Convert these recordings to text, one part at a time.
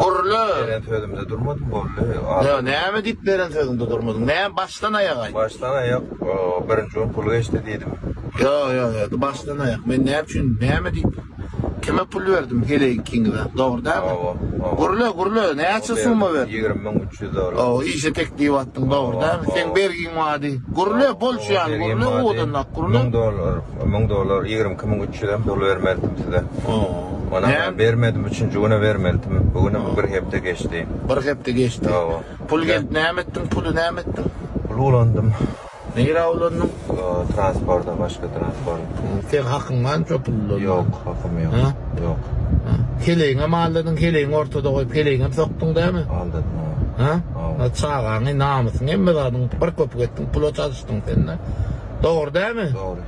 Gurlu. Beren sözümde durmadım gurlu. Ya näme dip beren sözünde durmadın? Näme baştan ayağa? Baştan ayak birinci gün pul geçti dedim. Ya baştan ayak. Men näme üçin näme dip? Kime pul verdim? Hele kingden. Doğru değil mi? Gurlu. Ne açısın mı ver? 20.300 dolar. O işe tek diye attın doğru değil mi? Sen bergin vadi. Gurlu bol şu an. Gurlu odan nak gurlu. $1000. $1000 20.300'den dolu vermedim size. Ona ben vermedim, üçüncü güne vermedim. Bugün bir hepte geçti. Bir hepte geçti. Pul geldi, näme ettin? Pulu näme ettin? Pul ulandım. Neyle ulandın? Transporta, başka transport. Sen hakkın var mı pul ulandın? Yok, hakkım yok. Yok. Keleğine mi aldın? Keleğini ortada koyup keleğine mi soktun değil mi? Aldım. Ha? Çağağını, namusunu emmedadın, bir köpük ettin, pula çalıştın seninle. Doğru değil mi? Doğru.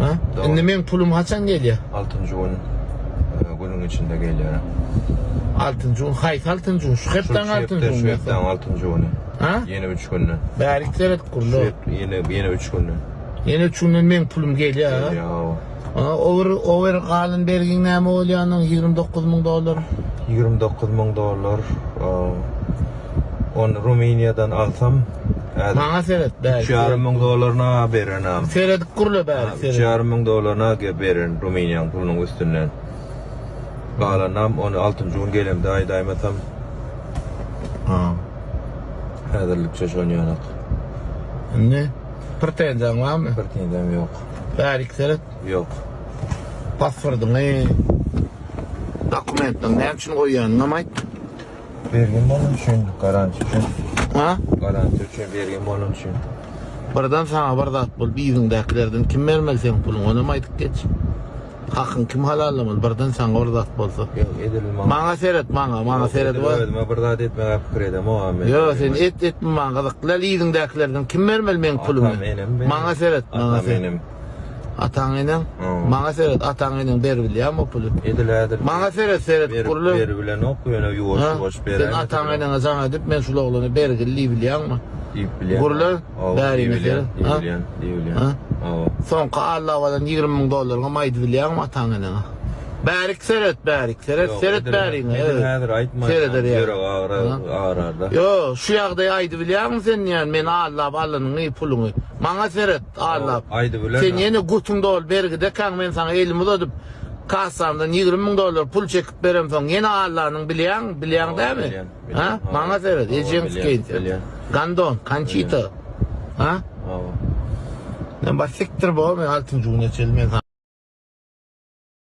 Ha? Şimdi men pulum haçan geliyor? 6. günün içinde geliyor. 6. gün, hayt 6. gün, şu hepten 6. gün. Şu hepten 6. günü. Ha? Yeni 3 günü. Bärik seret kurulu. Yeni 3 günü. Yeni 3 günden men pulum geliyor ha? Over kalın bergin näme bolýanyň $29.000. $29.000. Onu Ruminiyadan alsam Maňa seret bärik. $3.500 berenem. Seret kurulu bärik seret. $3.500 beren Ruminiýanyň pulunyň üstünden. Galanam onu 6. gün gelemde aýdaýmasam. Häzirlik çeşonýanak. Ne? Pretensiýaň barmy? Pretensiyam yok. Bärik seret. Yok. Pasportyň, dokumentleň näme üçin goýýanyň amaýt? Bergen bolan üçin, garanti üçin. Ha? Garanti üçin bergen bolan üçin. Birden sana bir zat bol biziňdekilerden kim bermeli sen puluny onu aýdyp geç. Hakyň kim halallamaly birden sana bir zat bolsa. Yok edilmem. Maňa seret, maňa seret var. Ben bir zat etmege pikir edem o ama. Yo sen etme maňa gazyklar biziňdekilerden kim bermeli men pulumy? Maňa seret, maňa seret. Ataňyň, maňa seret, ataňyň berbilýär o puly. Edilädir. Maňa seret pulu. Berbilen okuyana ýuwaş berer. Sen ataňyň zaňa dip men şol oglany bergilli bilýärmi? Bilýän. Gurlu, bäri mesele. Bilýän. Soňky Allah bilen $20.000 maýdy bilýärmi ataňyň? Bärik seret bärik. Seret bäriň. Häzir aýtma. Sereder ýa. Ağrarda. Yo, şu ýagdaý aýdy bilýärmi sen ýani men Allah Allahnyň puluny. Maňa seret Allah. Aýdy bilen. Sen ýene gutunda ol bergide kaň men sana elimi uzadyp kasamdan $20.000 pul çekip berem soň ýene Allahnyň bilýän dämi? Ha? Maňa seret ejem skeýt. Gandon, kançita. Ha? Ne basiktir bu, men 6. güne çelmen.